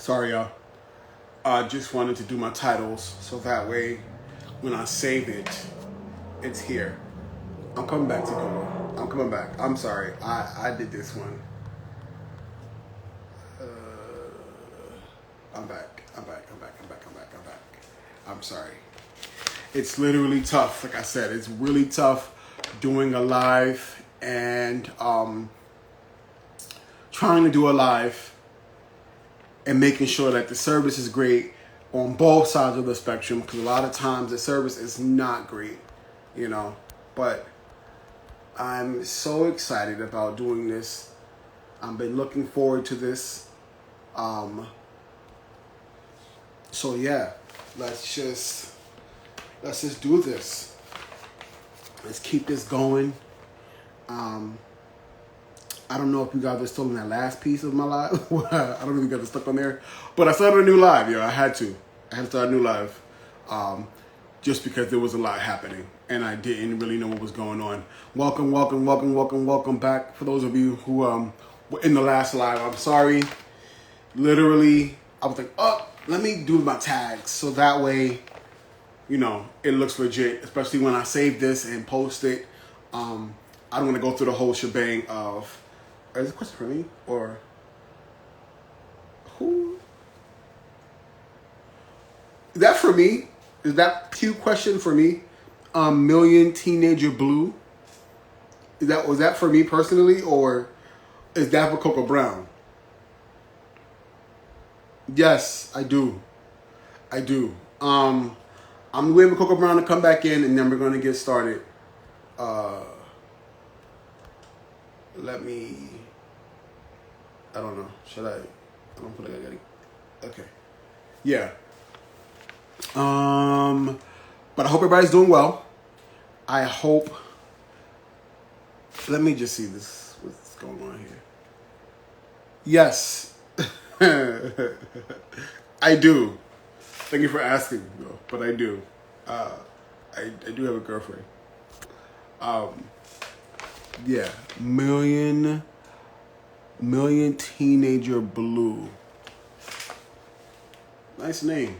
Sorry, y'all. I just wanted to do my titles so that way when I save it, it's here. I'm coming back to Google. I'm coming back. I'm sorry. I did this one. Uh, I'm back. I'm back. I'm back. I'm back. I'm back. I'm back. I'm sorry. It's literally tough. Like I said, it's really tough doing a live and trying to do a live and making sure that the service is great on both sides of the spectrum, because a lot of times the service is not great, you know. But I'm so excited about doing this. I've been looking forward to this. So yeah, let's just do this. Let's keep this going. I don't know if you guys are still in that last piece of my live. I don't know if you guys are stuck on there. But I started a new live, yo. I had to start a new live. Just because there was a lot happening and I didn't really know what was going on. Welcome, welcome, welcome, welcome, welcome back. For those of you who were in the last live, I'm sorry. Literally, I was like, oh, let me do my tags so that way, you know, it looks legit, especially when I save this and post it. I don't want to go through the whole shebang of, is this a question for me? Or who? Is that for me? Is that cute question for me? Million Teenager Blue. Was that for me personally, or is that for Coco Brown? Yes, I do. I do. I'm waiting for Coco Brown to come back in, and then we're gonna get started. Let me. I don't know. Should I? I don't feel like I got it. Okay. Yeah. But I hope everybody's doing well. I hope. Let me just see this. What's going on here? Yes. I do. Thank you for asking, though. But I do. I do have a girlfriend. Yeah. Million Teenager Blue. Nice name.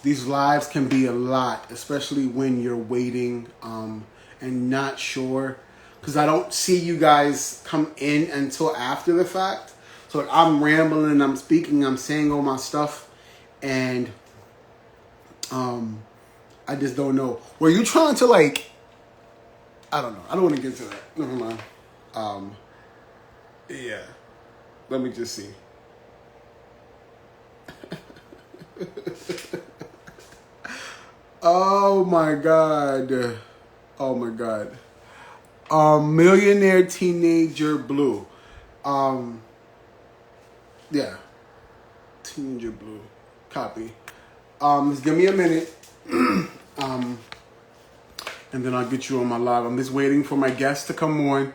These lives can be a lot, especially when you're waiting and not sure, because I don't see you guys come in until after the fact. So like, I'm rambling, I'm speaking, I'm saying all my stuff, and I just don't know. Were you trying to like? I don't know. I don't want to get into that. Never mind. Yeah. Let me just see. Oh my god. Oh my god. Millionaire Teenager Blue. Yeah. Teenager Blue. Copy. Just give me a minute. And then I'll get you on my live. I'm just waiting for my guest to come on.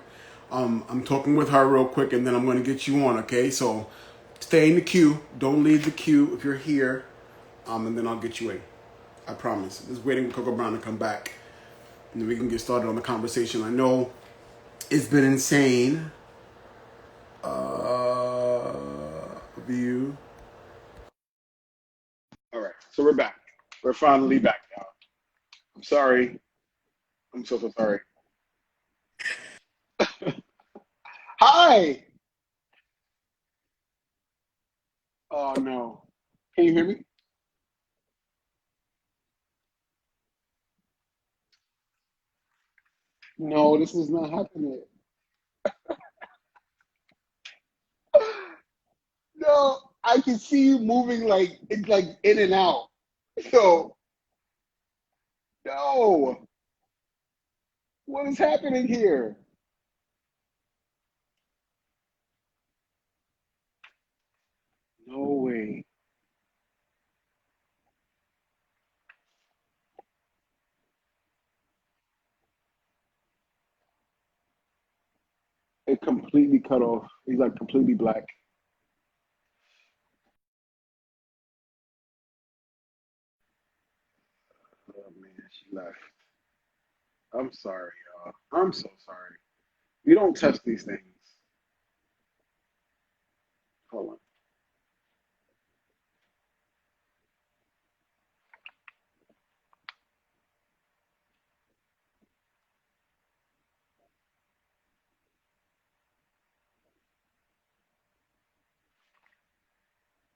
I'm talking with her real quick, and then I'm going to get you on, okay? So stay in the queue. Don't leave the queue if you're here. And then I'll get you in. I promise. Just waiting for Coco Brown to come back. And then we can get started on the conversation. I know it's been insane. View. All right. So we're back. We're finally back, y'all. I'm sorry. I'm so sorry. Hi. Oh, no. Can you hear me? No, this is not happening. No, I can see you moving like it's like in and out. So, no, what is happening here? No way. It completely cut off. He's like completely black. Oh man, she left. I'm sorry, y'all. I'm so sorry. We don't touch these things. Hold on.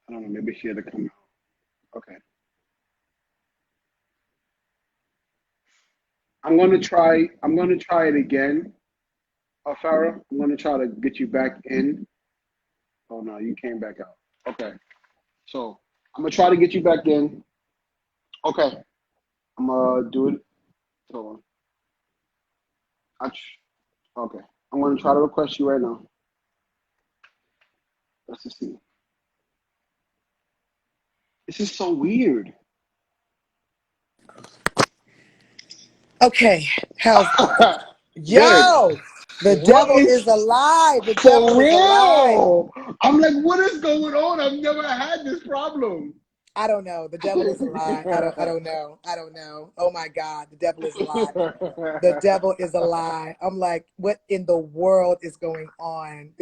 I don't know. Maybe she had to come out. Okay. I'm gonna try it again, Farah. I'm gonna try to get you back in. Oh no, you came back out. Okay. So I'm gonna try to get you back in. Okay. I'm gonna do it. So okay. I'm gonna try to request you right now. Let's just see. This is so weird. Okay, how's Good. yo? The What devil is is alive. The devil for is alive. real? I'm like, what is going on? I've never had this problem. I don't know. The devil is alive. I don't know. I don't know. Oh my God, the devil is alive. The devil is a lie. I'm like, what in the world is going on?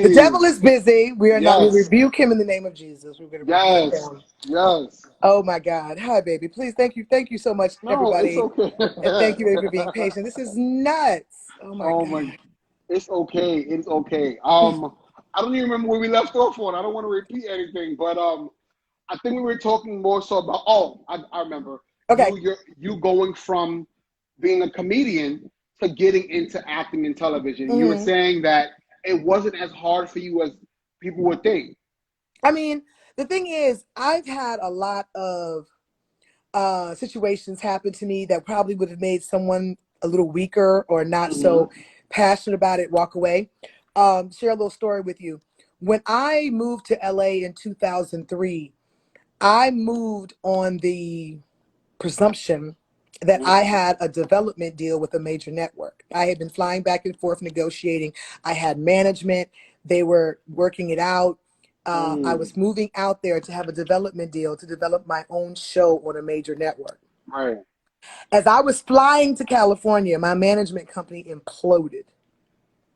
The devil Jeez. is busy. We are not. We Yes. rebuke him in the name of Jesus. We're going to rebuke Yes. him. Yes. Oh my God. Hi, baby. Please, thank you so much, No, it's everybody, okay. and thank you for being patient. This is nuts. Oh my Oh my, God. it's okay. It's okay. I don't even remember where we left off on. I don't want to repeat anything, but I think we were talking more so about. Oh, I remember Okay. you going from being a comedian to getting into acting in television. You were Mhm. saying that it wasn't as hard for you as people would think. I mean, the thing is, I've had a lot of situations happen to me that probably would have made someone a little weaker or not Mm-hmm. so passionate about it walk away. Share a little story with you. When I moved to LA in 2003, I moved on the presumption that I had a development deal with a major network. I had been flying back and forth negotiating. I had management, they were working it out. I Mm, was moving out there to have a development deal to develop my own show on a major network. right. As I was flying to California, my management company imploded.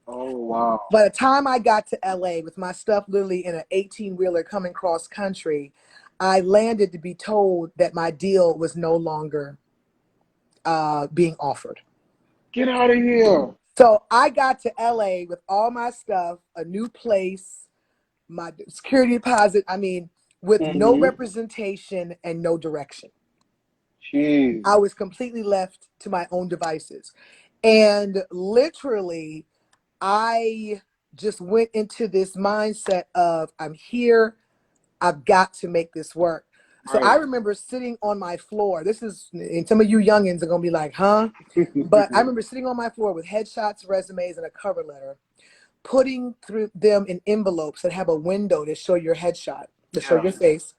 Oh wow. By the time I got to LA with my stuff literally in an 18-wheeler coming cross country, I landed to be told that my deal was no longer being offered. Get out of here. So I got to LA with all my stuff, a new place, my security deposit. I mean, with no Mm-hmm. representation and no direction. Jeez. I was completely left to my own devices. And literally, I just went into this mindset of I'm here, I've got to make this work. So I Right. remember sitting on my floor. This is, and some of you youngins are going to be like, huh? But I remember sitting on my floor with headshots, resumes, and a cover letter, putting through them in envelopes that have a window to show your headshot, to show Yeah. your face,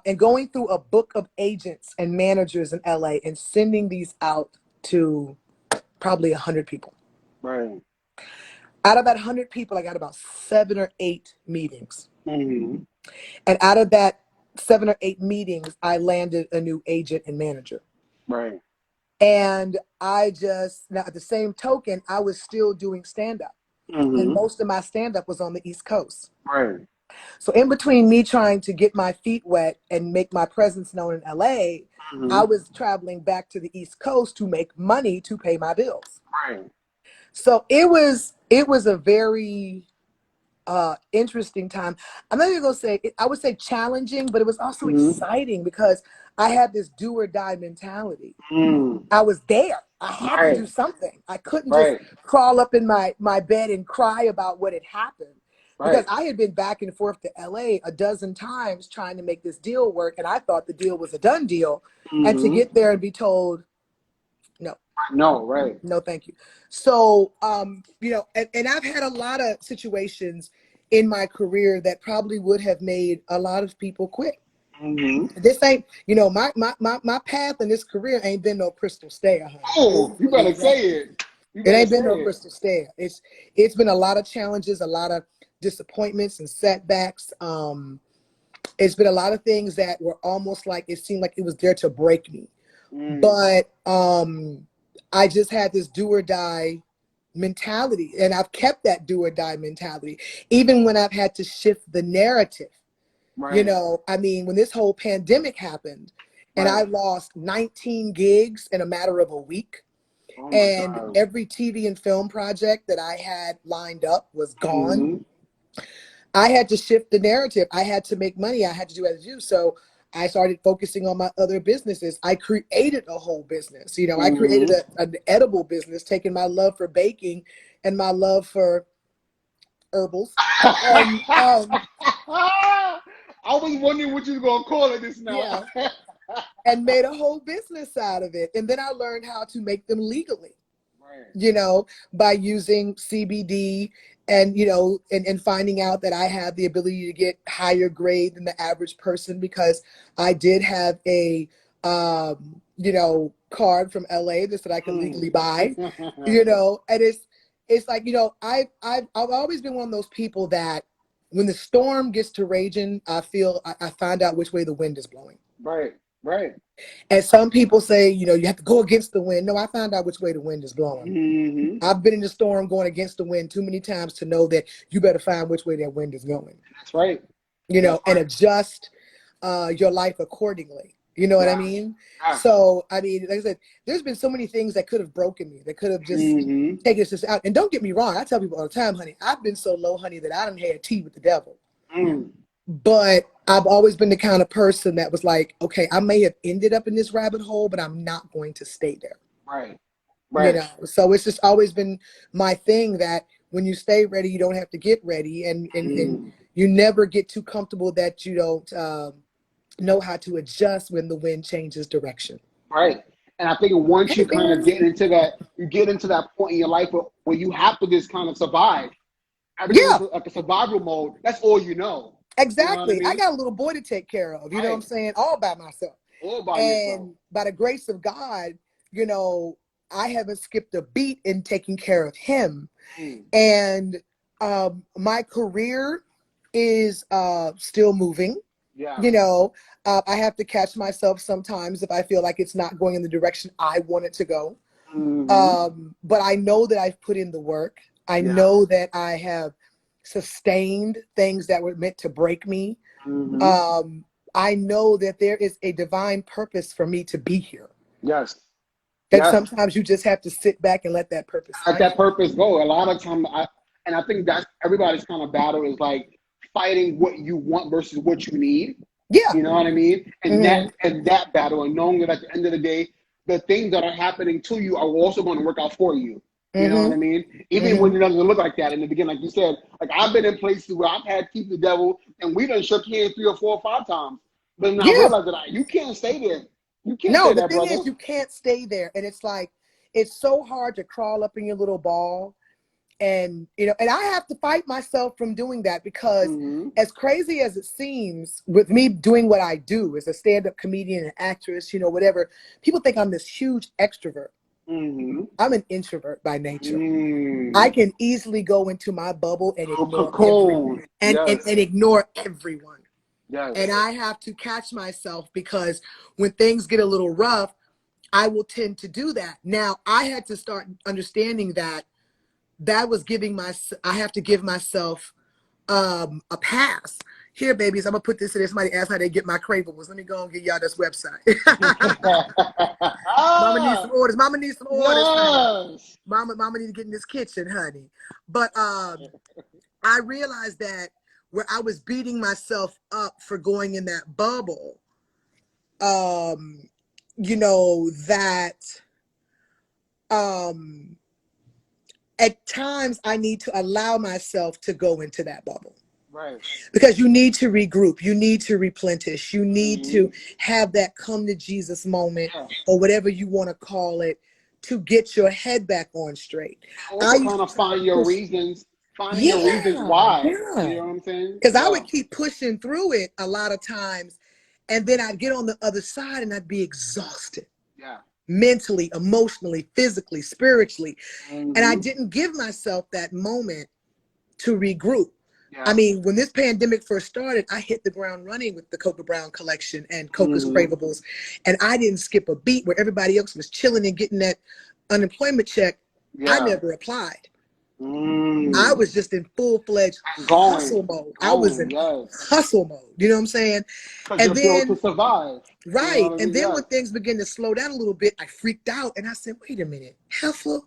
and going through a book of agents and managers in LA and sending these out to probably 100 people. Right. Out of that 100 people, I got about 7 or 8 meetings. Mm-hmm. And out of that 7 or 8 meetings, I landed a new agent and manager. Right. And I just, now at the same token, I was still doing stand up. And Mm-hmm. most of my stand up was on the East Coast. Right. So in between me trying to get my feet wet and make my presence known in LA, I Mm-hmm. was traveling back to the East Coast to make money to pay my bills. Right. So it was a very interesting time. I'm not even gonna say I would say challenging, but it was also Mm-hmm. exciting because I had this do or die mentality. Mm. I was there. I had to do Right. something. I couldn't just Right. crawl up in my bed and cry about what had happened because Right. I had been back and forth to LA a dozen times trying to make this deal work, and I thought the deal was a done deal. And to Mm-hmm. get there and be told, no, No. Right. no, thank you. So, and I've had a lot of situations in my career that probably would have made a lot of people quit. Mm-hmm. This ain't, my path in this career ain't been no crystal stair, honey. This Oh, is you what we better say exactly. it. You It better ain't been say no it. crystal stair. It's been a lot of challenges, a lot of disappointments and setbacks. It's been a lot of things that were almost like it seemed like it was there to break me. Mm. But I just had this do or die mentality, and I've kept that do or die mentality, even when I've had to shift the narrative. You Right. know, I mean, when this whole pandemic happened and I Right. lost 19 gigs in a matter of a week, Oh my and God. every TV and film project that I had lined up was gone, Mm-hmm. I had to shift the narrative. I had to make money. I had to do what I had to do. So I started focusing on my other businesses. I created a whole business. You know, I created Mm-hmm. an edible business, taking my love for baking and my love for herbals. And I was wondering what you were gonna call it this now. yeah, and made a whole business out of it. And then I learned how to make them legally, Right. you know, by using CBD and, you know, and finding out that I have the ability to get higher grade than the average person because I did have a, you know, card from LA that said I could legally buy, you know, and it's like, you know, I've always been one of those people that when the storm gets to raging, I find out which way the wind is blowing. Right. Right. And some people say, you know, you have to go against the wind. No, I found out which way the wind is blowing. Mm-hmm. I've been in the storm going against the wind too many times to know that you better find which way that wind is going, That's right. you That's know, and right. adjust your life accordingly. You know what I Yeah. mean? Yeah. So, I mean, like I said, there's been so many things that could have broken me, that could have just Mm-hmm. taken us out. And don't get me wrong, I tell people all the time, honey, I've been so low, honey, that I done had tea with the devil. Mm. But I've always been the kind of person that was like, okay, I may have ended up in this rabbit hole, but I'm not going to stay there. Right. You Right. know, so it's just always been my thing that when you stay ready, you don't have to get ready, and Mm. you never get too comfortable that you don't know how to adjust when the wind changes direction. Right. And I think once Hey, you kind of Fairy. get into that, you get into that point in your life where you have to just kind of survive. Everything is Yeah, like a survival mode. That's all you know. You know what I exactly. I mean? got a little boy to take care of, you know what I'm Right. saying, all by myself. All by yourself. And by the grace of God, you know, I haven't skipped a beat in taking care of him. Mm. And my career is still moving. Yeah. You know, I have to catch myself sometimes if I feel like it's not going in the direction I want it to go. Mm-hmm. But I know that I've put in the work. I Yeah. know that I have sustained things that were meant to break me. Mm-hmm. Um, I know that there is a divine purpose for me to be here. Yes. That Yes. sometimes you just have to sit back and let that purpose Let find that you. purpose go. A lot of time, and I think that's everybody's kind of battle is like fighting what you want versus what you need. Yeah. You know what I mean? Hmm. And that battle, and knowing that at the end of the day, the things that are happening to you are also going to work out for you. You know what I Hmm. mean? Even Hmm. when it doesn't look like that in the beginning, like you said, like I've been in places where I've had keep the devil, and we done shook hands 3 or 4 or 5 times. But then I Yeah. realized that you can't stay there. You can't No, stay the there, thing brother. is, you can't stay there. And it's like, it's so hard to crawl up in your little ball. And, you know, and I have to fight myself from doing that because, Mm-hmm. as crazy as it seems, with me doing what I do as a stand up comedian and actress, you know, whatever, people think I'm this huge extrovert. Mm-hmm. I'm an introvert by nature. I Mm. can easily go into my bubble and Oh, ignore everyone cocoon. Yes. and ignore everyone. And Yes. I have to catch myself because when things get a little rough, I will tend to do that. Now, I had to start understanding that was giving I have to give myself a pass. Here, babies, I'm gonna put this in there. Somebody asked how they get my cravables. Let me go and get y'all this website. Mama needs some Ah, orders. Mama needs some orders, honey. yes. Mama need to get in this kitchen, honey. But I realized that where I was beating myself up for going in that bubble, um, you know, that um at times I need to allow myself to go into that bubble Right. because you need to regroup, you need to replenish, you need Mm-hmm. to have that come to Jesus moment Yeah. or whatever you want to call it to get your head back on straight. I Also, used kind to of try to push. finding your reasons Yeah, why. You yeah. know what I'm saying? Because I Yeah. would keep pushing through it a lot of times, and then I'd get on the other side and I'd be exhausted Yeah. mentally, emotionally, physically, spiritually. And I Mm-hmm. didn't give myself that moment to regroup. I Yeah. mean, when this pandemic first started, I hit the ground running with the Coca Brown collection and Coca's Mm-hmm. Cravables. And I didn't skip a beat where everybody else was chilling and getting that unemployment check. I Yeah. never applied. I Mm. was just in full-fledged Going, hustle mode. I was going, in yes. hustle mode. You know what I'm saying? Because And you're built to then, survive. You know right. what I And mean? then when things began to slow down a little bit, I freaked out and I said, wait a minute, Heifer,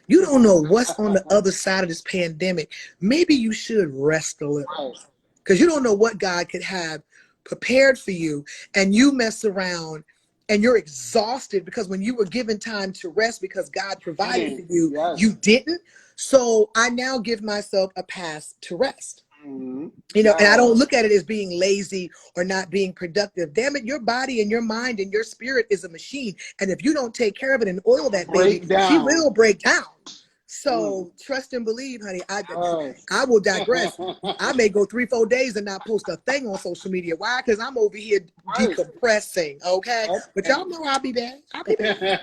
you don't know what's on the other side of this pandemic. Maybe you should rest a little Right. because you don't know what God could have prepared for you. And you mess around and you're exhausted because when you were given time to rest because God provided for you, Yes. you didn't. So I now give myself a pass to rest. Mm-hmm. You know, and I don't Yes. look at it as being lazy or not being productive. Damn it, your body and your mind and your spirit is a machine. And if you don't take care of it and oil that baby, Break she down. will break down. Mm. So trust and believe, honey. Yes. I will digress. I may go 3-4 days and not post a thing on social media. Why? Because I'm over here Right. decompressing. Okay. But y'all know I'll be back. I'll be back.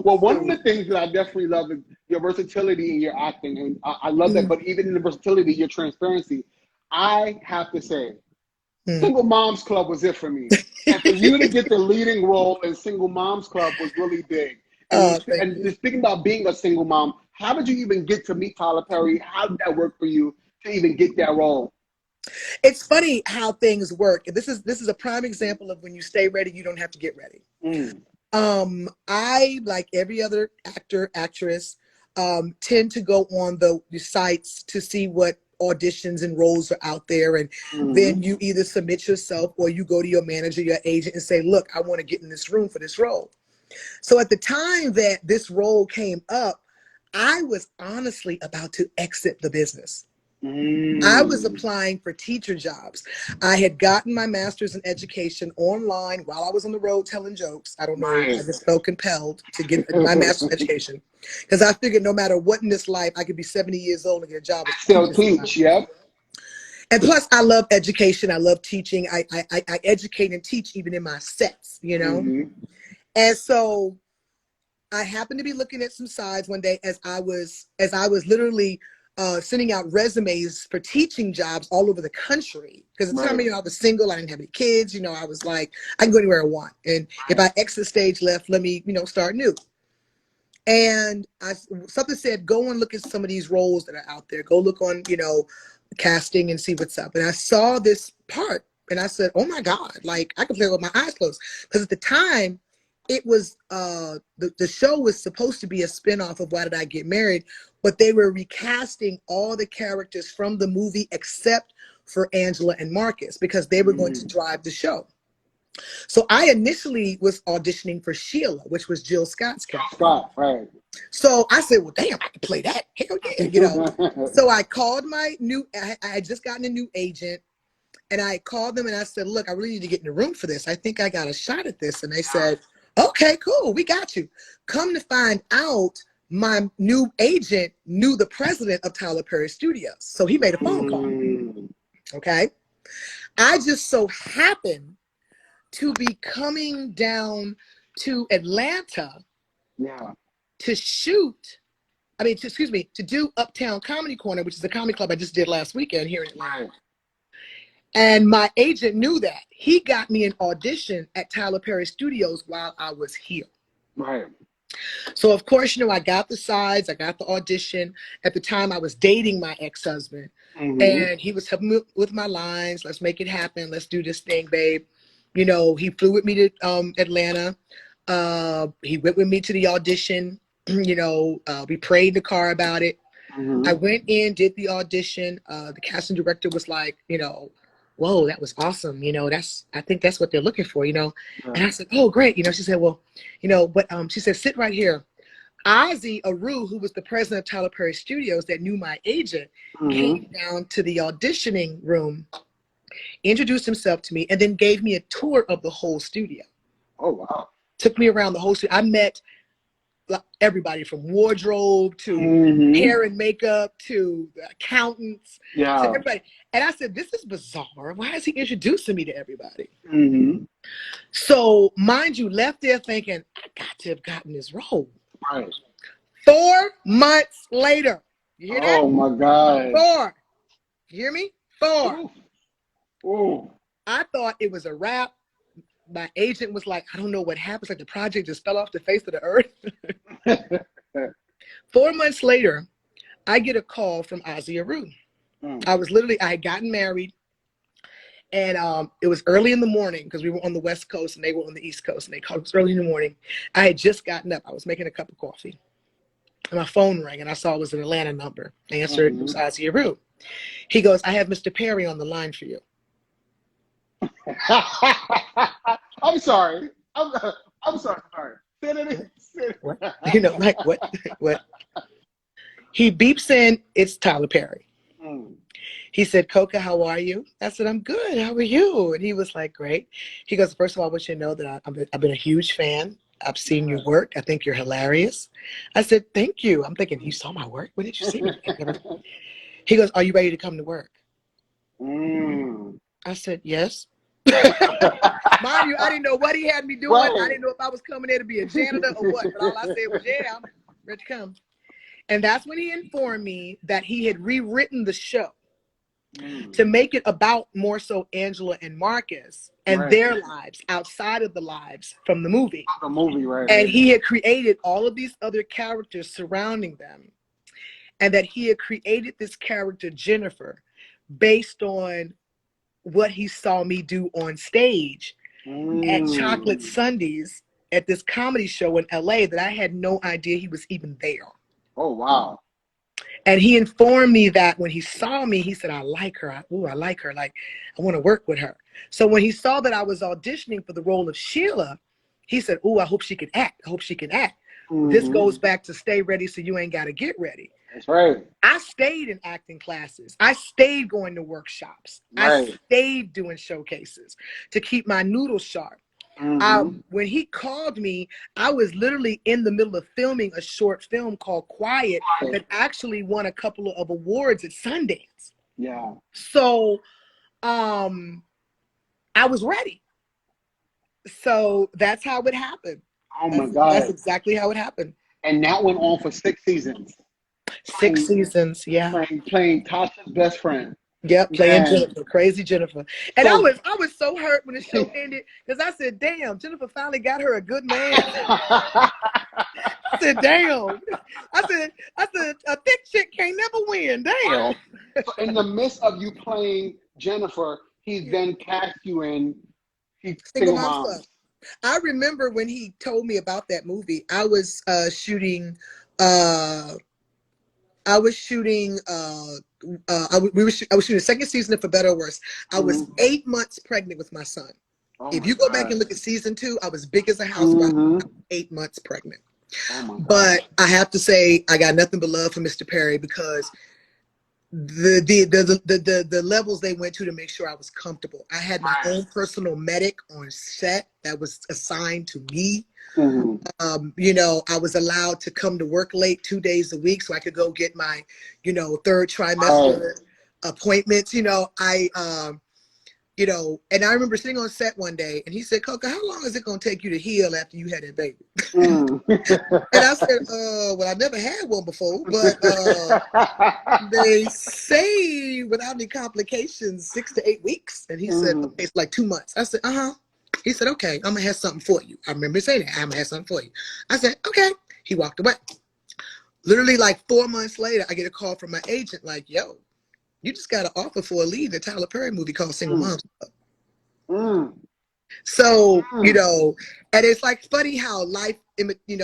Well, one of the things that I definitely love is your versatility in your acting, and I love that. Mm, But even in the versatility, your transparency, I have to say, mm. Single Moms Club was it for me, and for you to get the leading role in Single Moms Club was really big. And Oh, thank and you. speaking about being a single mom, how did you even get to meet Tyler Perry? How did that work for you to even get that role? It's funny how things work. This is a prime example of when you stay ready, you don't have to get ready. Mm. I, like every other actor, actress, tend to go on the sites to see what auditions and roles are out there. And Mm-hmm. then you either submit yourself or you go to your manager, your agent, and say, look, I want to get in this room for this role. So at the time that this role came up, I was honestly about to exit the business. I was Mm. applying for teacher jobs. I had gotten my master's in education online while I was on the road telling jokes. I don't know. I Right. just felt compelled to get my master's in education because I figured no matter what in this life, I could be 70 years old and get a job as Still teaching somebody. teach, yep. And plus, I love education. I love teaching. I educate and teach even in my sets, you know? Mm-hmm. And so I happened to be looking at some sides one day as I was literally sending out resumes for teaching jobs all over the country. Because at the time, Right. I was single, I didn't have any kids. I was like, I can go anywhere I want, and if I exit stage left, let me start new. And something said, go and look at some of these roles that are out there. Go look on casting and see what's up. And I saw this part, and I said, oh my God, like I could play with my eyes closed. Because at the time, it was the show was supposed to be a spinoff of Why Did I Get Married, but they were recasting all the characters from the movie except for Angela and Marcus because they were going to Mm. drive the show. So I initially was auditioning for Sheila, which was Jill Scott's character. Scott, right. So I said, well, damn, I can play that. Hell yeah. So I called I had just gotten a new agent, and I called them and I said, look, I really need to get in the room for this. I think I got a shot at this. And they said, okay, cool. We got you. Come to find out, my new agent knew the president of Tyler Perry Studios. So he made a phone call. Mm. Okay. I just so happened to be coming down to Atlanta Yeah. to shoot. Excuse me, to do Uptown Comedy Corner, which is the comedy club I just did last weekend here in Atlanta. Right. And my agent knew that. He got me an audition at Tyler Perry Studios while I was here. Right. So, of course, I got the sides, I got the audition. At the time, I was dating my ex-husband, Mm-hmm. and he was helping me with my lines. Let's make it happen. Let's do this thing, babe. He flew with me to Atlanta. He went with me to the audition. We prayed in the car about it. Mm-hmm. I went in, did the audition. The casting director was like, whoa, that was awesome. I think that's what they're looking for, Yeah. And I said, oh, great. She said, well, but she said, sit right here. Ozzy Aru, who was the president of Tyler Perry Studios that knew my agent, Mm-hmm. came down to the auditioning room, introduced himself to me, and then gave me a tour of the whole studio. Oh, wow. Took me around the whole studio. I met everybody from wardrobe to Mm-hmm. hair and makeup to the accountants to Yeah. everybody. And I said, this is bizarre. Why is he introducing me to everybody? Mm-hmm. So, mind you, left there thinking, I got to have gotten this role. Right. 4 months later. You hear that? Oh, my God. 4. You hear me? 4. Ooh. Ooh. I thought it was a wrap. My agent was like, I don't know what happened. It's like the project just fell off the face of the earth. 4 months later, I get a call from Ozzy Aru. I had gotten married, and it was early in the morning because we were on the West Coast and they were on the East Coast, and they called us early in the morning. I had just gotten up. I was making a cup of coffee, and my phone rang, and I saw it was an Atlanta number. I answered. It was Ozzy Aru. He goes, "I have Mr. Perry on the line for you." I'm sorry. I'm sorry. Say it again. What? You know, like what? What? He beeps in, it's Tyler Perry. He said, "Coca, how are you?" I said, "I'm good. How are you?" And he was like, "Great." He goes, "First of all, I want you to know that I've been a huge fan. I've seen your work. I think you're hilarious." I said, "Thank you." I'm thinking, "You saw my work? Where did you see me?" He goes, "Are you ready to come to work?" I said, "Yes." Mind you, I didn't know what he had me doing. I didn't know if I was coming there to be a janitor or what. But all I said was, "Yeah, I'm ready to come." And that's when he informed me that he had rewritten the show to make it about more so Angela and Marcus and their lives outside of the lives from the movie. The movie, right. And he had created all of these other characters surrounding them. And that he had created this character, Jennifer, based on what he saw me do on stage at Chocolate Sundays at this comedy show in LA that I had no idea he was even there. Oh, wow. And he informed me that when he saw me, he said, "I like her. I like her. Like, I want to work with her." So when he saw that I was auditioning for the role of Sheila, he said, "Ooh, I hope she can act. I hope she can act." This goes back to stay ready so you ain't got to get ready. That's right. I stayed in acting classes. I stayed going to workshops. Right. I stayed doing showcases to keep my noodles sharp. When he called me, I was literally in the middle of filming a short film called Quiet that actually won a couple of awards at Sundance. Yeah. So I was ready. So that's how it happened. Oh my God. That's exactly how it happened. And that went on for 6 seasons. 6 seasons, yeah. Playing Tasha's best friend. Yep, playing Jennifer, crazy Jennifer. And So, I was so hurt when the show ended because I said, "Damn, Jennifer finally got her a good man." I said, "Damn." I said, "A thick chick can't never win." Damn. So in the midst of you playing Jennifer, he then cast you in Single Moms. Club. I remember when he told me about that movie. I was shooting. I was shooting the second season of For Better or Worse. I was 8 months pregnant with my son. If you go back and look at season 2, I was big as a house. I was 8 months pregnant. But I have to say, I got nothing but love for Mr. Perry because the levels they went to make sure I was comfortable. I had my own personal medic on set that was assigned to me. You know, I was allowed to come to work late 2 days a week so I could go get my, third trimester appointments. And I remember sitting on set one day and he said, "Coca, how long is it going to take you to heal after you had that baby?" And I said, "Well, I never had one before, but they say without any complications, 6 to 8 weeks." And he said, "Okay, it's like 2 months." I said, "Uh-huh." He said, "Okay, I'm gonna have something for you." I remember saying that, "I'm gonna have something for you." I said, "Okay." He walked away. Literally like 4 months later, I get a call from my agent like, "Yo, you just got an offer for a lead in a Tyler Perry movie called Single Moms." So, and it's like funny how life imitated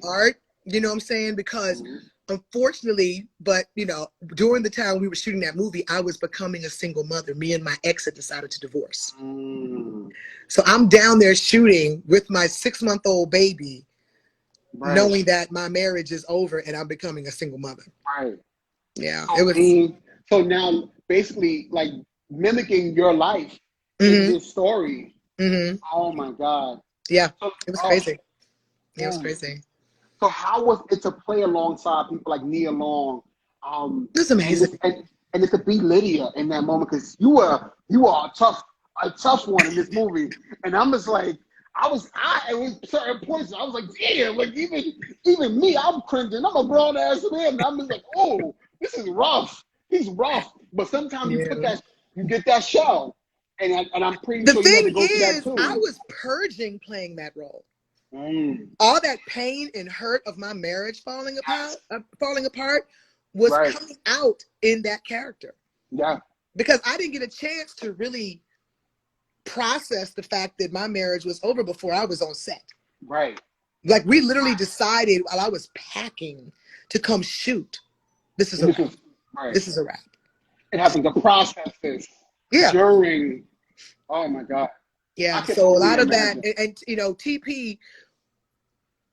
art, you know what I'm saying? Because unfortunately, but during the time we were shooting that movie, I was becoming a single mother. Me and my ex had decided to divorce. So I'm down there shooting with my 6-month-old baby, knowing that my marriage is over and I'm becoming a single mother. Right. Yeah. So, It was. So now basically like mimicking your life in this story. Oh my God. Yeah. So, It was crazy. It was crazy. So how was it to play alongside people like Nia Long? It was amazing. And it to be Lydia in that moment, because you are a tough one in this movie. And I'm just like, I was certain points, I was like, damn, like even me, I'm cringing. I'm a grown ass man. And I'm just like, oh, this is rough. He's rough. But sometimes you get that shell. And I'm pretty sure you had to go through that too. I was purging playing that role. All that pain and hurt of my marriage falling apart was Right. coming out in that character. Yeah. Because I didn't get a chance to really process the fact that my marriage was over before I was on set. Right. Like, we literally decided while I was packing to come shoot, this is a wrap. Right. This is a wrap. And having to process this Yeah. during, oh my God. Yeah. I can So a only lot of imagine. that, and you know, TP,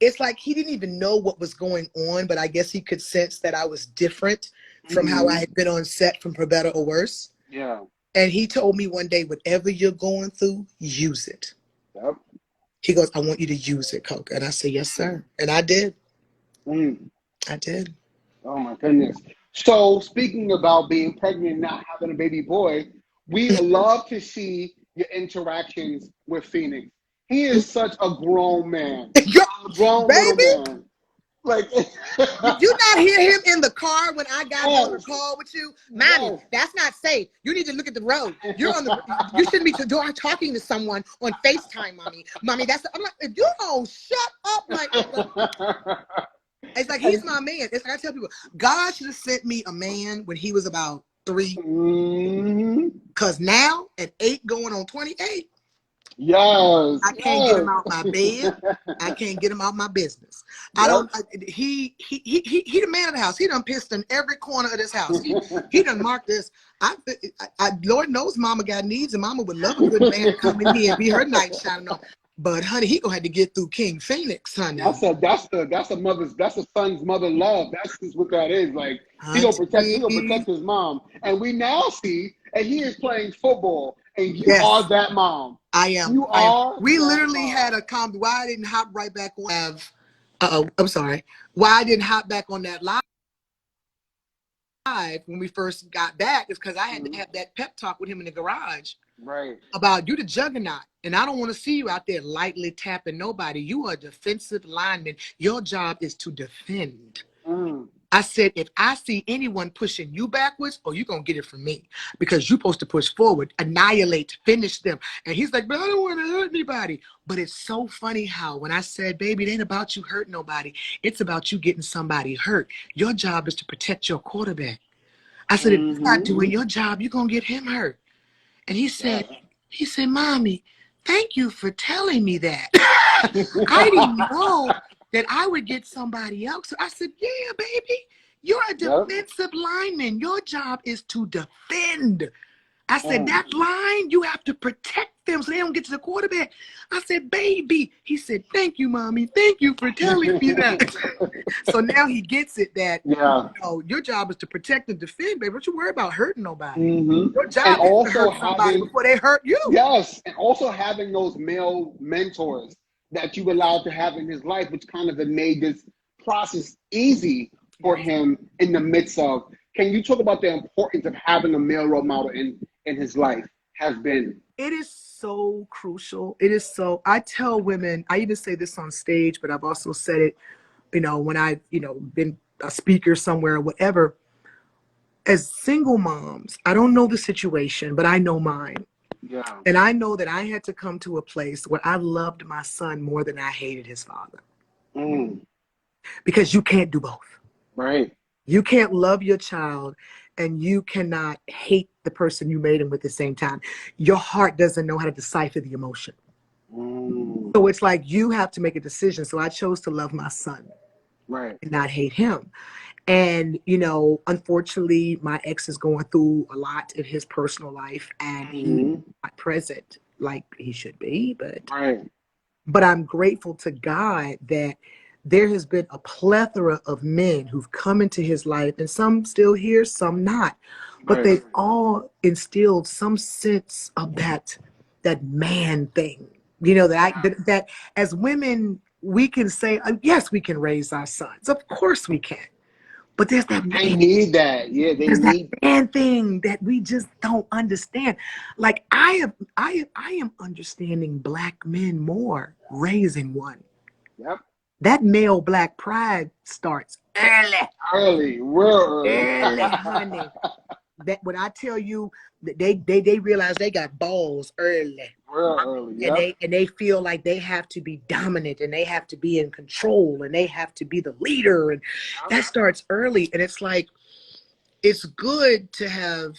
it's like he didn't even know what was going on, but I guess he could sense that I was different from how I had been on set from For Better or Worse. Yeah. And he told me one day, whatever you're going through, use it. Yep. He goes, I want you to use it, Coke. And I said, yes, sir. And I did. I did. Oh my goodness. So speaking about being pregnant and not having a baby boy, we love to see your interactions with Phoenix. He is such a grown man. A grown little Baby, man. Like, did you not hear him in the car when I got on the call with you? Mommy, that's not safe. You need to look at the road. You're on the. You shouldn't be talking to someone on FaceTime, mommy. Mommy, that's. I'm like, if you don't shut up, like. It's like, he's my man. It's like I tell people, God should have sent me a man when he was about 3. Because now at 8 going on 28, yes, I can't get him out my bed. I can't get him out my business. I don't. He the man of the house. He done pissed in every corner of this house. He done marked this. Lord knows, Mama got needs, and Mama would love a good man to come in here and be her knight shining on. But honey, he gonna have to get through King Phoenix, honey. That's a son's mother love. That's just what that is. Like, he gonna protect his mom. And we now see, and he is playing football, and you are that mom. I am. You are. We literally had a comment. Why I didn't hop right back on? I'm sorry. Why I didn't hop back on that live when we first got back is because I had to have that pep talk with him in the garage. Right. About you the juggernaut. And I don't want to see you out there lightly tapping nobody. You are a defensive lineman. Your job is to defend. I said, if I see anyone pushing you backwards, you're going to get it from me. Because you're supposed to push forward, annihilate, finish them. And he's like, but I don't want to hurt anybody. But it's so funny how when I said, baby, it ain't about you hurting nobody. It's about you getting somebody hurt. Your job is to protect your quarterback. I said, if you're not doing your job, you're going to get him hurt. And he said, Mommy, thank you for telling me that. I didn't know that I would get somebody else. I said, yeah, baby, you're a defensive lineman. Your job is to defend. I said, that line, you have to protect them so they don't get to the quarterback. I said, baby. He said, thank you, Mommy. Thank you for telling me that. So now he gets it that your job is to protect and defend, baby. Don't you worry about hurting nobody. Your job is to hurt somebody before they hurt you. Yes, and also having those male mentors that you allowed to have in his life, which kind of made this process easy for him in the midst of. Can you talk about the importance of having a male role model in his life has been? It is so crucial. It is so, I tell women, I even say this on stage, but I've also said it, when I've, been a speaker somewhere or whatever. As single moms, I don't know the situation, but I know mine. Yeah. And I know that I had to come to a place where I loved my son more than I hated his father. Because you can't do both. Right. You can't love your child and you cannot hate the person you made him with at the same time. Your heart doesn't know how to decipher the emotion. So it's like you have to make a decision. So I chose to love my son. Right. And not hate him. And, unfortunately, my ex is going through a lot in his personal life and he's not present like he should be. But I'm grateful to God that there has been a plethora of men who've come into his life, and some still here, some not. But they've all instilled some sense of that man thing. That as women, we can say, yes, we can raise our sons. Of course we can. But there's that man. They need that. Yeah, there's that man thing that we just don't understand. Like I am understanding Black men more raising one. Yep. That male Black pride starts early. Real early. Early, honey. that when I tell you that they realize they got balls early. Real early, And yep. they feel like they have to be dominant and they have to be in control and they have to be the leader. And that starts early. And it's like, it's good to have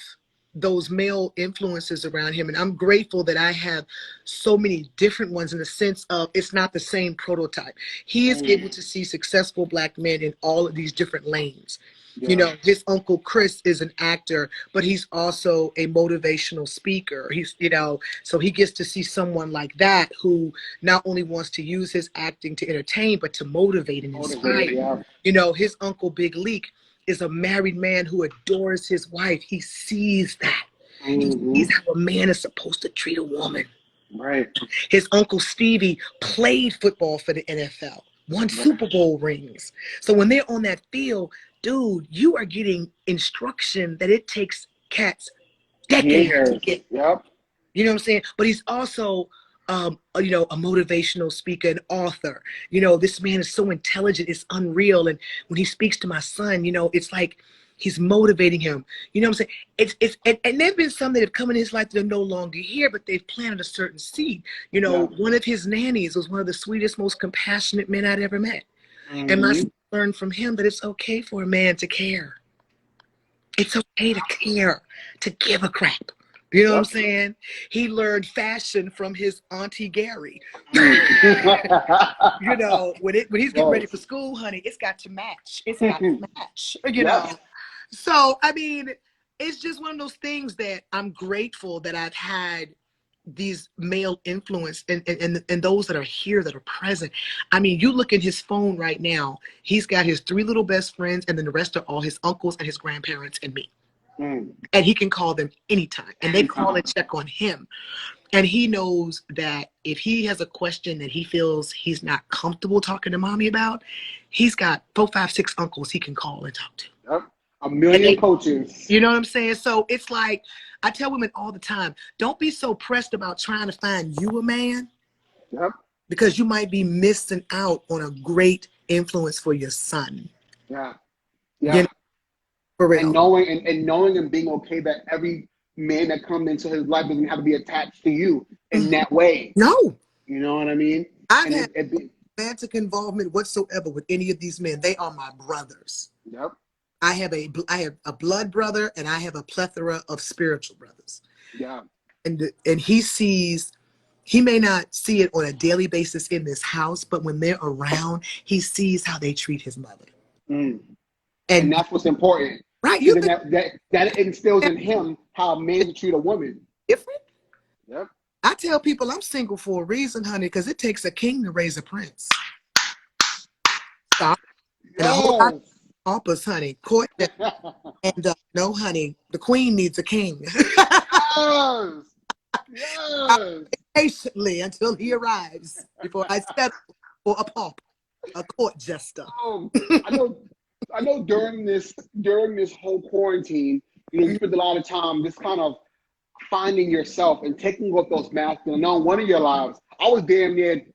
those male influences around him. And I'm grateful that I have so many different ones in the sense of it's not the same prototype. He is able to see successful Black men in all of these different lanes. Yeah. You know, his uncle Chris is an actor, but he's also a motivational speaker. He's, you know, so he gets to see someone like that who not only wants to use his acting to entertain, but to motivate and inspire. Yeah. You know, his uncle Big Leak is a married man who adores his wife. He sees that. He sees how a man is supposed to treat a woman. Right. His uncle Stevie played football for the NFL, won Super Bowl rings. So when they're on that field, dude, you are getting instruction that it takes cats decades to get. Yep. You know what I'm saying? But he's also, you know, a motivational speaker, an author. You know, this man is so intelligent, it's unreal. And when he speaks to my son, you know, it's like he's motivating him. You know what I'm saying? It's and there've been some that have come in his life that are no longer here, but they've planted a certain seed. You know, one of his nannies was one of the sweetest, most compassionate men I'd ever met. And my son learned from him that it's okay for a man to care. It's okay to care, to give a crap. You know what I'm saying? He learned fashion from his auntie Gary. You know, when he's getting ready for school, honey, it's got to match. It's got to match. You know. So I mean, it's just one of those things that I'm grateful that I've had these male influence and those that are here that are present. I mean, you look at his phone right now, he's got his 3 little best friends, and then the rest are all his uncles and his grandparents and me. And he can call them anytime, and they call and check on him. And he knows that if he has a question that he feels he's not comfortable talking to mommy about, he's got 4, 5, 6 uncles he can call and talk to. Yep. A million coaches. You know what I'm saying? So it's like, I tell women all the time, don't be so pressed about trying to find you a man. Yep. Because you might be missing out on a great influence for your son. Yeah. Yeah. You know, for real. And knowing and being okay that every man that comes into his life doesn't have to be attached to you in that way. No. You know what I mean? I've had romantic involvement whatsoever with any of these men. They are my brothers. Yep. I have a blood brother, and I have a plethora of spiritual brothers. Yeah. And he may not see it on a daily basis in this house, but when they're around, he sees how they treat his mother. And that's what's important. Right. That instills in him how a man should treat a woman. Different. Yep. I tell people I'm single for a reason, honey, because it takes a king to raise a prince. Stop. And a whole lot of papas, honey. Courtney. And no, honey, the queen needs a king. Yes. Patiently until he arrives before I settle for a pop, a court jester. I know during this whole quarantine, you spent a lot of time just kind of finding yourself and taking off those masks. And knowing one of your lives, I was damn near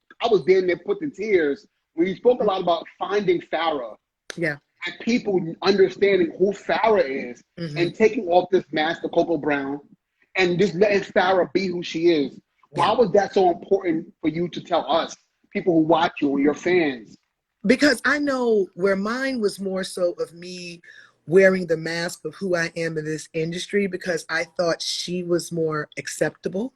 put to tears when you spoke a lot about finding Farrah. Yeah. And people understanding who Farrah is and taking off this mask of Coco Brown and just letting Farrah be who she is. Why was that so important for you to tell us, people who watch you or your fans? Because I know where mine was more so of me wearing the mask of who I am in this industry, because I thought she was more acceptable.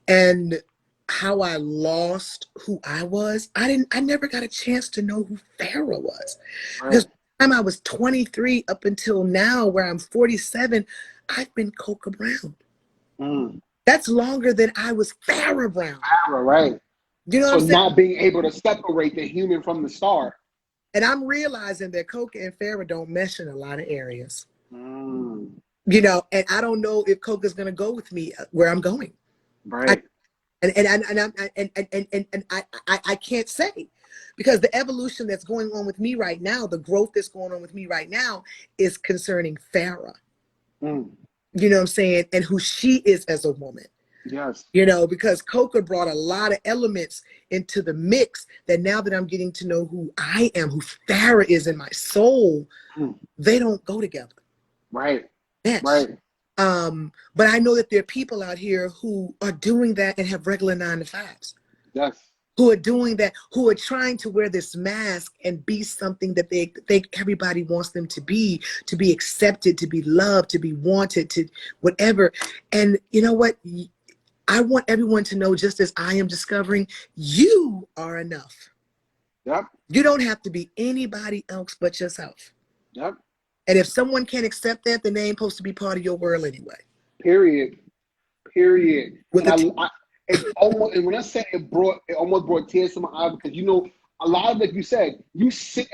And how I lost who I was, I never got a chance to know who Farrah was. Because by the time I was 23 up until now, where I'm 47, I've been Coco Brown. That's longer than I was Farrah Brown. Farrah, right. You know what I'm saying? Not being able to separate the human from the star. And I'm realizing that Coco and Farrah don't mesh in a lot of areas. You know, and I don't know if Coco's gonna go with me where I'm going. Right. I can't say, because the evolution that's going on with me right now, the growth that's going on with me right now, is concerning Farrah. You know what I'm saying? And who she is as a woman. Yes. You know, because Coca brought a lot of elements into the mix that now that I'm getting to know who I am, who Farrah is in my soul, they don't go together. Right. Yes. Right. But I know that there are people out here who are doing that and have regular 9 to 5s. Yes. Who are doing that, who are trying to wear this mask and be something that they think everybody wants them to be accepted, to be loved, to be wanted, to whatever. And you know what? I want everyone to know, just as I am discovering, you are enough. Yep. You don't have to be anybody else but yourself. Yep. And if someone can't accept that, then they ain't supposed to be part of your world anyway. Period. With And it almost, and when I say it almost brought tears to my eyes, because you know, a lot of, like you said, you sit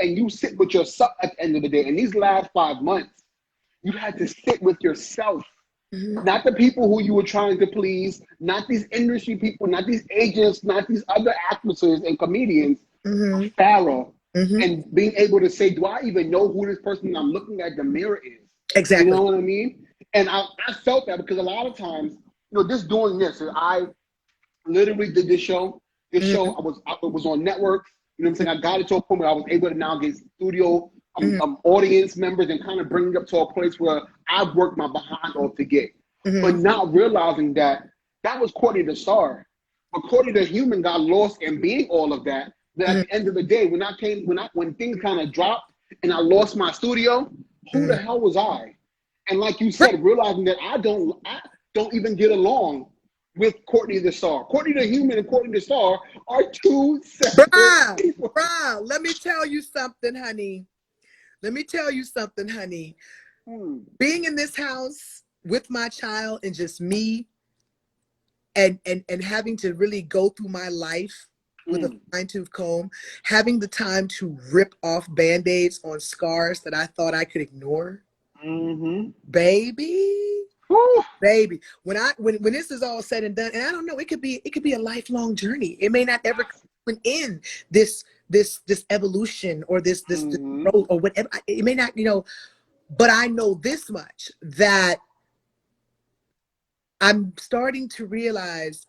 with yourself at the end of the day. In these last 5 months, you had to sit with yourself. Not the people who you were trying to please, not these industry people, not these agents, not these other actresses and comedians, Farrah, and being able to say, do I even know who this person I'm looking at the mirror is? Exactly. You know what I mean? And I felt that because a lot of times, you know, just doing this, I literally did this show. This show, it was on networks. You know what I'm saying? I got it to a point where I was able to now get studio audience members and kind of bring it up to a place where I've worked my behind off to get. But not realizing that was Courtney the star. But Courtney the human got lost in being all of that. That at the end of the day, when things kind of dropped and I lost my studio, who the hell was I? And like you said, realizing that I don't even get along with Courtney the star. Courtney the human and Courtney the star are two separate people. Bruh, let me tell you something, honey. Being in this house with my child and just me and having to really go through my life with a fine-tooth comb, having the time to rip off Band-Aids on scars that I thought I could ignore. Baby. Baby, when this is all said and done, and I don't know, it could be a lifelong journey. It may not ever come in this evolution or this growth or whatever. It may not, you know, but I know this much, that I'm starting to realize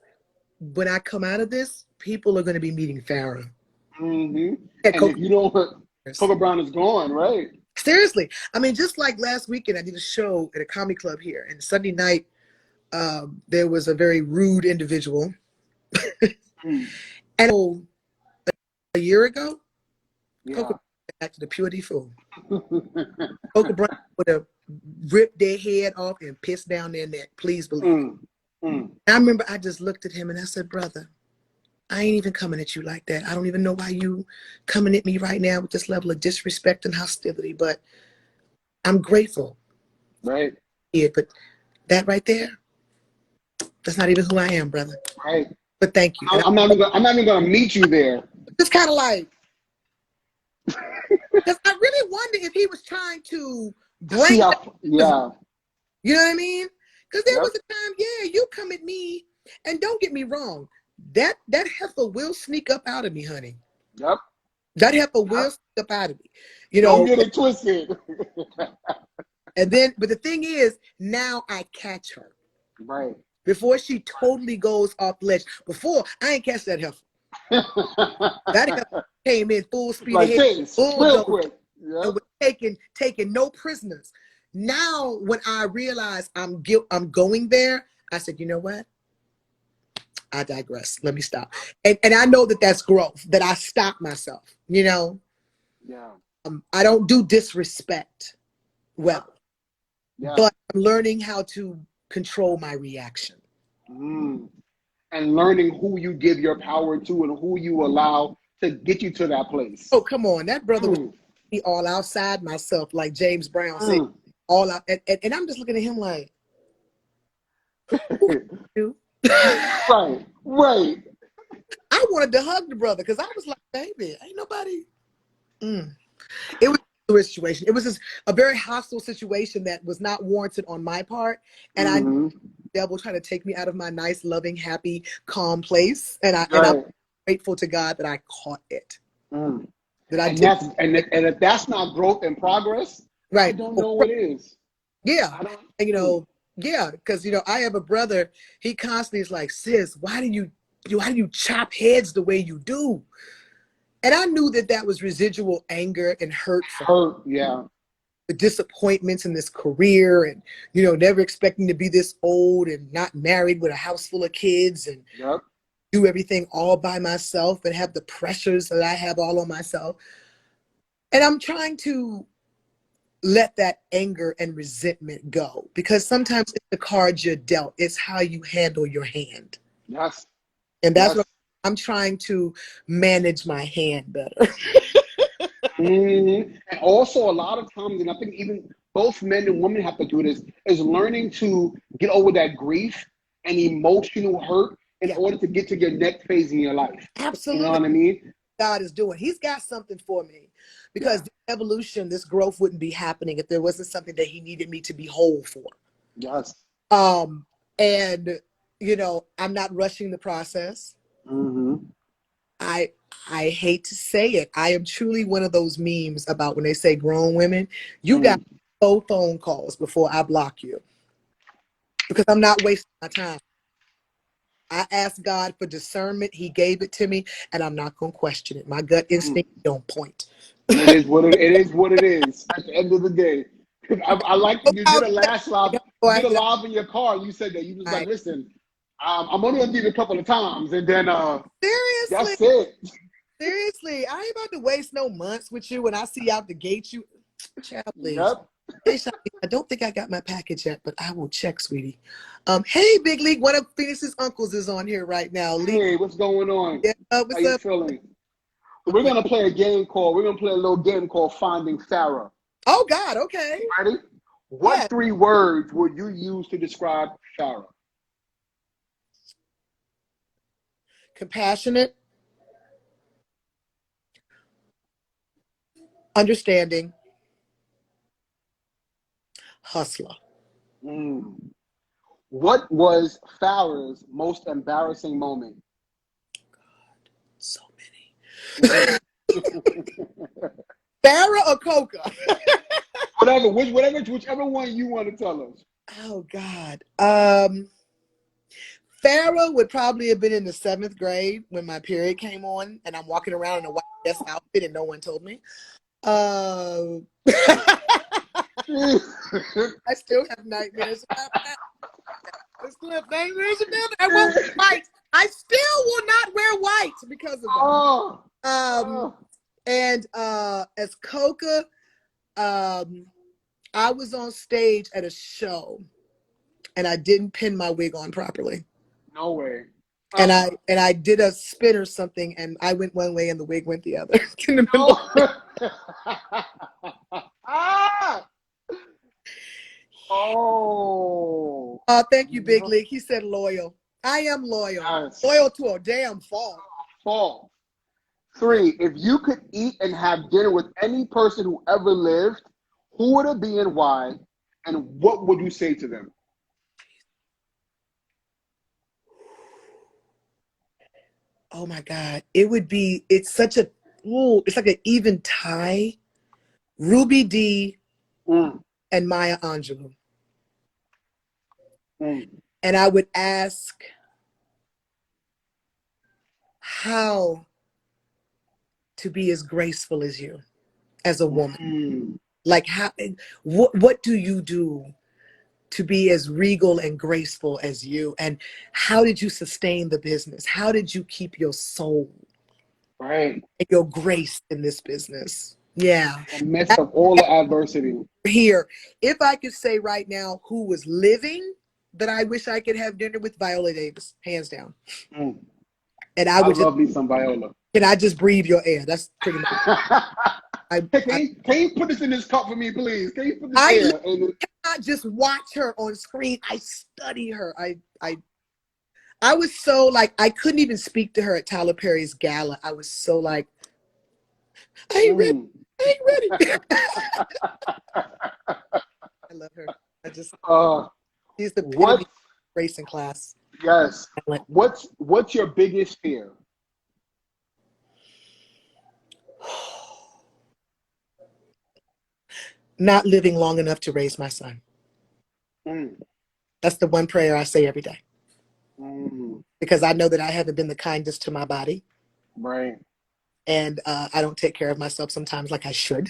when I come out of this, people are going to be meeting Farrah. And if you don't, Coca Brown is gone, right? Seriously. I mean, just like last weekend, I did a show at a comedy club here, and Sunday night, there was a very rude individual. And a year ago, Coca Brown back to the purity fool. Coca Brown would have ripped their head off and pissed down their neck. Please believe it. I remember I just looked at him and I said, brother, I ain't even coming at you like that. I don't even know why you coming at me right now with this level of disrespect and hostility, but I'm grateful. Right. Yeah, but that right there, that's not even who I am, brother. Right. But thank you. I'm not even gonna meet you there. It's kind of like, because I really wonder if he was trying to bring yeah. You know what I mean? Because there was a time, you come at me, and don't get me wrong, that heifer will sneak up out of me, honey. Yep. That heifer will sneak up out of me. You know, don't get it twisted. And then, but the thing is, now I catch her. Right. Before she totally goes off the ledge. Before, I ain't catch that heifer. That heifer came in full speed like ahead. this, real quick. Yep. And was taking no prisoners. Now, when I realize I'm going there, I said, you know what? I digress. Let me stop. And I know that that's growth, that I stop myself, you know? Yeah. I don't do disrespect well. Yeah. But I'm learning how to control my reaction. And learning who you give your power to and who you allow to get you to that place. Oh, come on. That brother was all outside myself, like James Brown said. All out. And I'm just looking at him like, Right. I wanted to hug the brother because I was like, baby, ain't nobody. It was a situation. It was just a very hostile situation that was not warranted on my part. And I knew the devil trying to take me out of my nice, loving, happy, calm place. And I'm grateful to God that I caught it. That I did. And if that's not growth and progress, right. I don't know what is. Yeah. And, you know, Yeah, because I have a brother. He constantly is like, sis, why do you chop heads the way you do? And I knew that was residual anger and hurt from Hurt, yeah. the disappointments in this career, and never expecting to be this old and not married with a house full of kids and Yep. do everything all by myself and have the pressures that I have all on myself. And I'm trying to let that anger and resentment go, because sometimes it's the cards you're dealt. It's how you handle your hand. Yes. And that's Yes. what I'm trying to manage my hand better. And also, a lot of times, and I think even both men and women have to do this, is learning to get over that grief and emotional hurt in Yeah, order to get to your next phase in your life. You know absolutely. what I mean? God is doing. He's got something for me, because Yeah. this evolution, this growth wouldn't be happening if there wasn't something that he needed me to be whole for. Yes. Um, and I'm not rushing the process. Mm-hmm. I I hate to say it. I am truly one of those memes about when they say grown women, you got Mm. 4 phone calls before I block you, because I'm not wasting my time. I asked God for discernment. He gave it to me, and I'm not going to question it. My gut Mm. instinct don't point. It is what it is. What it is. At the end of the day, I like Look you how did a last live. You did a I, live in your car. And you said that you was like, I, listen, I'm only gonna give you a couple of times, and then seriously, that's it. seriously, I ain't about to waste no months with you when I see out the gate. Child, please. Yep. Hey, Shani, I don't think I got my package yet, but I will check, sweetie. Hey, Big League, one of Phoenix's uncles is on here right now. Lee, Hey, what's going on? yeah, How what's you up? feeling? We're gonna play a game called. We're gonna play a little game called Finding Sarah. Oh, God, okay. Ready? Yeah, What 3 words would you use to describe Sarah? compassionate, understanding, hustler. Mm. What was Farrah's most embarrassing moment? So many. Farrah or Coca? Whichever one you want to tell us. Oh, God. Farrah would probably have been in the 7th grade when my period came on, and I'm walking around in a white dress outfit, and no one told me. Uh, I still have nightmares about that. I still have nightmares about that. I won't wear white. I still will not wear white because of Oh, that. oh. And as Coca, I was on stage at a show, and I didn't pin my wig on properly. No way. And I did a spin or something, and I went one way and the wig went the other. In the middle. No. Ah! Oh. Thank you, Big League. He said loyal. I am loyal. Yes. Loyal to a damn fault. Fall. 3. If you could eat and have dinner with any person who ever lived, who would it be and why? And what would you say to them? Oh my God. It's like an even tie. Ruby D Mm, and Maya Angelou. mm, And I would ask how to be as graceful as you as a woman. mm. Like what do you do to be as regal and graceful as you? And how did you sustain the business? How did you keep your soul Right. and your grace in this business? Yeah. In the midst of all the adversity. Here, if I could say right now who was living that I wish I could have dinner with, Viola Davis, hands down. Mm. And I I would just, love me some Viola. can I just breathe your air? That's pretty much. I, Hey, I, can you put this in this cup for me, please? Can you put this I here? not just watch her on screen. I study her. I was so like, I couldn't even speak to her at Tyler Perry's gala. I was so like, I ain't ready. Mm. I ain't ready. I love her. uh, She's the epitome what? of racing class. Yes. What's your biggest fear? Not living long enough to raise my son. Mm. That's the one prayer I say every day. Mm. Because I know that I haven't been the kindest to my body. Right. And I don't take care of myself sometimes like I should.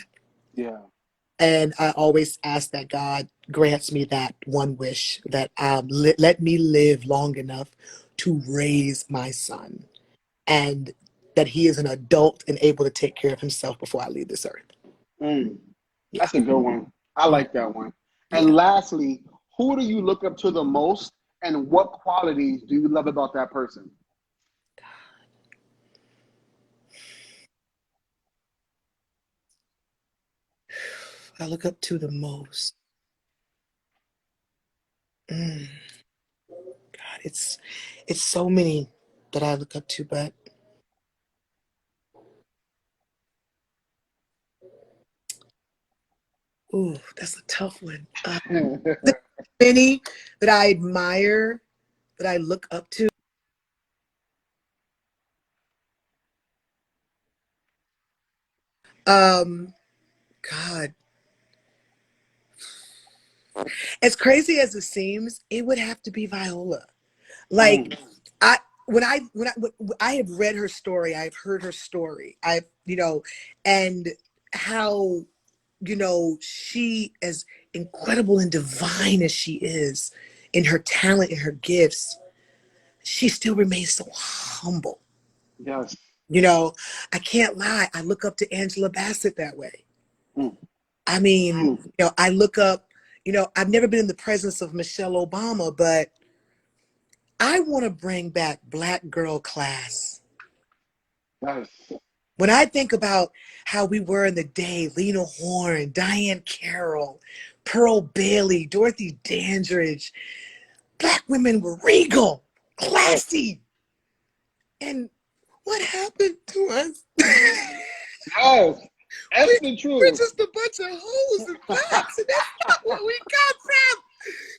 Yeah. And I always ask that God grants me that one wish, that let me live long enough to raise my son, and that he is an adult and able to take care of himself before I leave this earth. Mm. Yeah. That's a good one. I like that one. Yeah. And lastly, who do you look up to the most, and what qualities do you love about that person? I look up to the most. Mm. God, it's so many that I look up to, but ooh, that's a tough one. There's many that I admire, that I look up to. God, as crazy as it seems, it would have to be Viola. Like, Mm. I when I have read her story, I've heard her story, I've and how she, as incredible and divine as she is in her talent and her gifts, she still remains so humble. Yes. I can't lie. I look up to Angela Bassett that way. Mm. I mean, Mm. I look up, I've never been in the presence of Michelle Obama, but I want to bring back Black girl class. Yes. When I think about how we were in the day, Lena Horne, Diane Carroll, Pearl Bailey, Dorothy Dandridge, Black women were regal, Yes. classy. And what happened to us? Yes. That's the We're truth. just a bunch of hoes and facts, and that's not where we come from.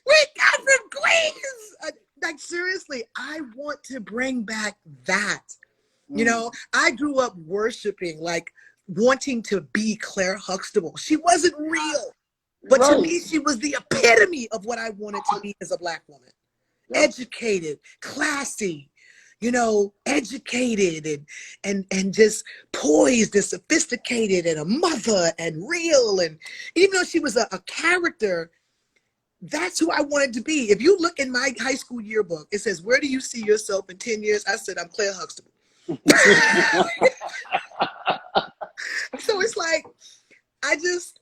We come from Queens. Like, seriously, I want to bring back that. Mm. I grew up worshiping, like, wanting to be Claire Huxtable. She wasn't real, but to Right. me, she was the epitome of what I wanted to be as a Black woman. Yep. Educated, classy, educated and just poised and sophisticated, and a mother and real. And even though she was a character, that's who I wanted to be. If you look in my high school yearbook, it says, "Where do you see yourself in 10 years?" I said, "I'm Claire Huxtable." So it's like, I just,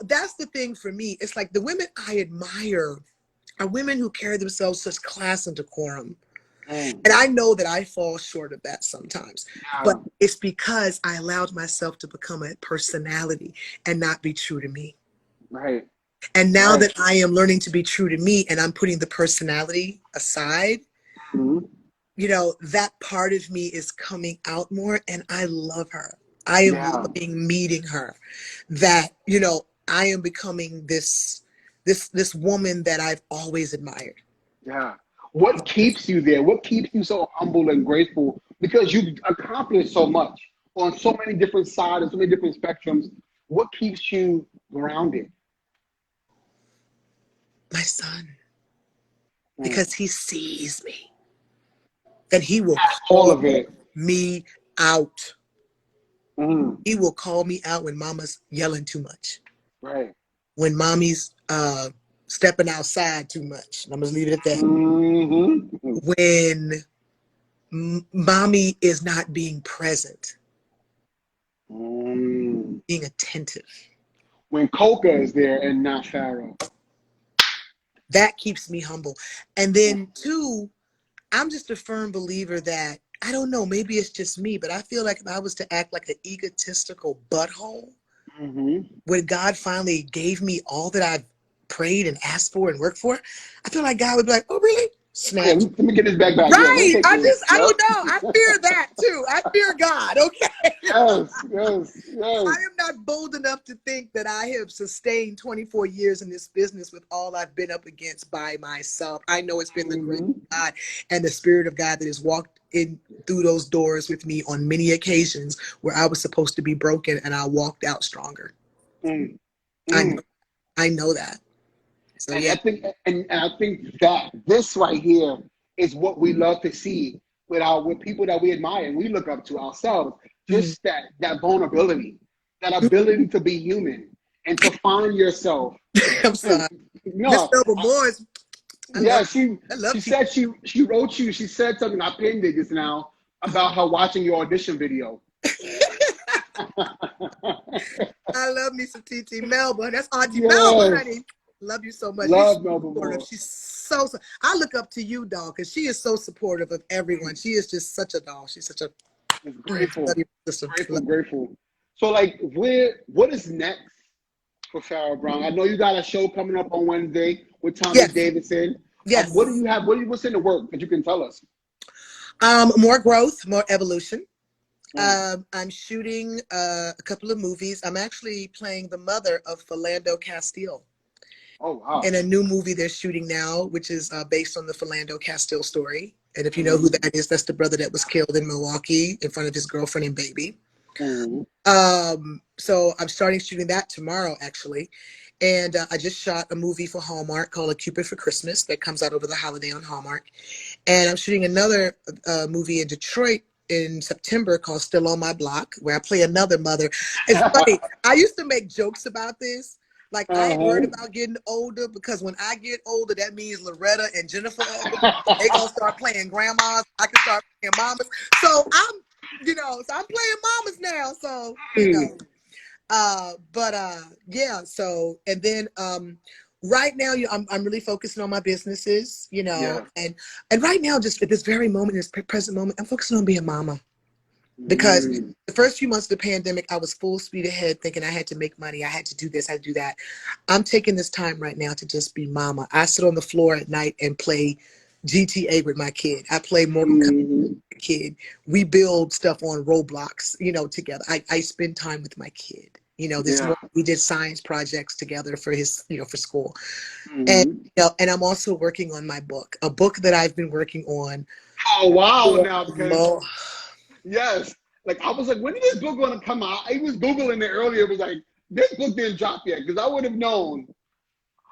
that's the thing for me. It's like the women I admire are women who carry themselves such class and decorum. Mm. And I know that I fall short of that sometimes, but Yeah. it's because I allowed myself to become a personality and not be true to me. Right. And now Right. that I am learning to be true to me and I'm putting the personality aside, Mm-hmm. that part of me is coming out more, and I love her. I am Yeah. loving meeting her. That, I am becoming this woman that I've always admired. Yeah. What keeps you there? What keeps you so humble and grateful? Because you've accomplished so much on so many different sides and so many different spectrums. What keeps you grounded? My son, Mm. because he sees me and he will All call of it. me out. Mm. He will call me out when mama's yelling too much, Right. when mommy's stepping outside too much. I'm gonna leave it at that. Mm-hmm. When mommy is not being present, Mm. being attentive. When Coca is there and not Pharaoh. That keeps me humble. And then two, I'm just a firm believer that, I don't know, maybe it's just me, but I feel like if I was to act like an egotistical butthole, Mm-hmm. when God finally gave me all that I've prayed and asked for and worked for, I feel like God would be like, "Oh, really?" Yeah, Snatch. let me get this back. Yeah, let me Right. take this. I Yep. don't know. I fear that too. I fear God. Okay. Yes, yes, I yes. am not bold enough to think that I have sustained 24 years in this business with all I've been up against by myself. I know it's been the grace Mm-hmm. of God and the Spirit of God that has walked in through those doors with me on many occasions where I was supposed to be broken and I walked out stronger. Mm. I Mm. know, I know that. So And yeah. I think that this right here is what we love to see with people that we admire and we look up to ourselves. Mhm. Just that vulnerability, that ability to be human and to find yourself. I'm And sorry. Miss no, Noble Boys, I love yeah, I she love T. said she wrote you. She said something. I pinned it just now about her watching your audition video. I love me some TT Melba. That's Auntie Melba, Yes, honey. Love you so much. She's love so Melba supportive. Moore. She's so I look up to you, dog, because she is so supportive of everyone. She is just such a doll. She's such a It's love grateful, you, sister. grateful, grateful. So like, what is next for Farrah Brown? I know you got a show coming up on Wednesday with Thomas Yes, Davidson. What do yes. you have? What's in the work that you can tell us? More growth, more evolution. Mm. I'm shooting a couple of movies. I'm actually playing the mother of Philando Castile Oh wow. in a new movie they're shooting now, which is based on the Philando Castile story. And if you know who Mm-hmm. that is, that's the brother that was killed in Milwaukee in front of his girlfriend and baby. Mm-hmm. So I'm starting shooting that tomorrow, actually. And I just shot a movie for Hallmark called A Cupid for Christmas that comes out over the holiday on Hallmark. And I'm shooting another movie in Detroit in September called Still on My Block, where I play another mother. It's funny. I used to make jokes about this. Like, I ain't worried about getting older because when I get older, that means Loretta and Jennifer are older. They gonna start playing grandmas. I can start playing mamas. So I'm playing mamas now. So, yeah. So, and then right now, I'm really focusing on my businesses, Yeah. and right now, just at this very moment, this present moment, I'm focusing on being mama. Because Mm. the first few months of the pandemic, I was full speed ahead thinking I had to make money. I had to do this, I had to do that. I'm taking this time right now to just be mama. I sit on the floor at night and play GTA with my kid. I play Mortal Kombat Mm-hmm. with my kid. We build stuff on Roblox, together. I spend time with my kid. This Yeah. morning we did science projects together for his, for school. And, Mm-hmm. and I'm also working on my book, a book that I've been working on Oh wow! for Now a because long. yes, like I was like, when is this book gonna come out? I was googling it earlier. It was like this book didn't drop yet because I would have known.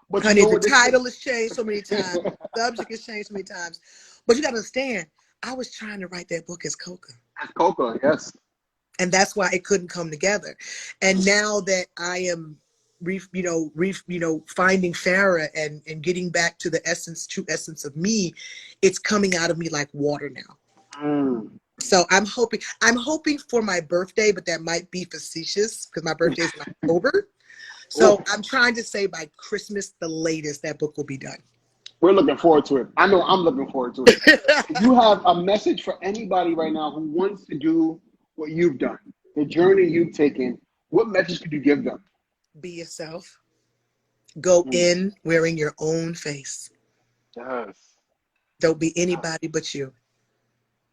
But you Honey, know the what? This title has changed so many times. The subject has changed so many times. But you got to understand, I was trying to write that book as Coca. that's Coco. Yes. And that's why it couldn't come together. And now that I am, finding Farrah and getting back to the true essence of me, it's coming out of me like water now. Mm. So I'm hoping for my birthday, but that might be facetious because my birthday is in October. So Oh, I'm trying to say by Christmas, the latest, that book will be done. we're looking forward to it. I know I'm looking forward to it. If you have a message for anybody right now who wants to do what you've done, the journey you've taken, what message could you give them? Be yourself. Go Mm. in wearing your own face. Yes. Don't be anybody but you.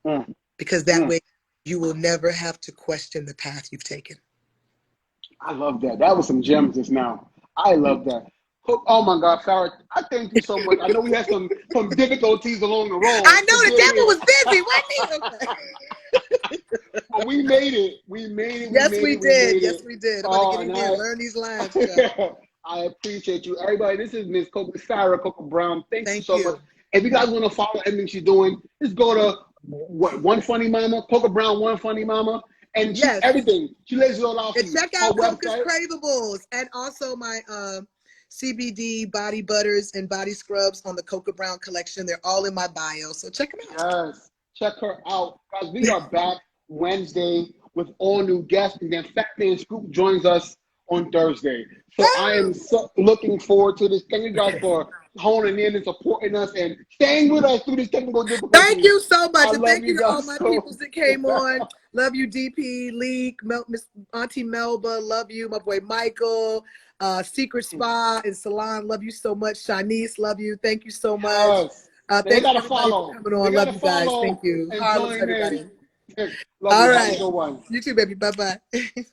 Mm. Because that Mm. way you will never have to question the path you've taken. I love that. That was some gems just now. I love that. Oh my God, Farrah, I thank you so much. I know we had some difficulties along the I road to know the get devil here, was busy, wasn't he? Okay. but we made it. We made it. We Yes, made we it. We did. made Yes, it. we did. I'm about to Oh, get and in here and learn these lines, child. I appreciate you, everybody. This is Miss Coco, Farrah Coco Brown. Thank you Thank so much. you. If you guys want to follow everything she's doing, just go to One Funny Mama, Coco Brown, One Funny Mama, and she Yes. everything. She lays it all out for And you. check Her out Coca's website. Craveables and also my CBD body butters and body scrubs on the Coca Brown collection. They're all in my bio. So check them out. Yes, check her out, guys. We are back Wednesday with all new guests, and then Fat Man Scoop joins us on Thursday. So I am so looking forward to this. Thank you guys for honing in and supporting us and staying with us through these technical Thank difficulties. you so I much. And love thank you you to all guys my so. peoples that came on. Love you, DP, Leek, Miss Auntie Melba. Love you, my boy Michael, Secret Spa and Salon. Love you so much. Shanice, love you. Thank you so much. Yes, they Thanks gotta everybody for follow. coming They on. Love gotta you guys. Thank follow you. and Harlem's join in. everybody. Love All you. Have a right. good one. You too, baby. Bye-bye.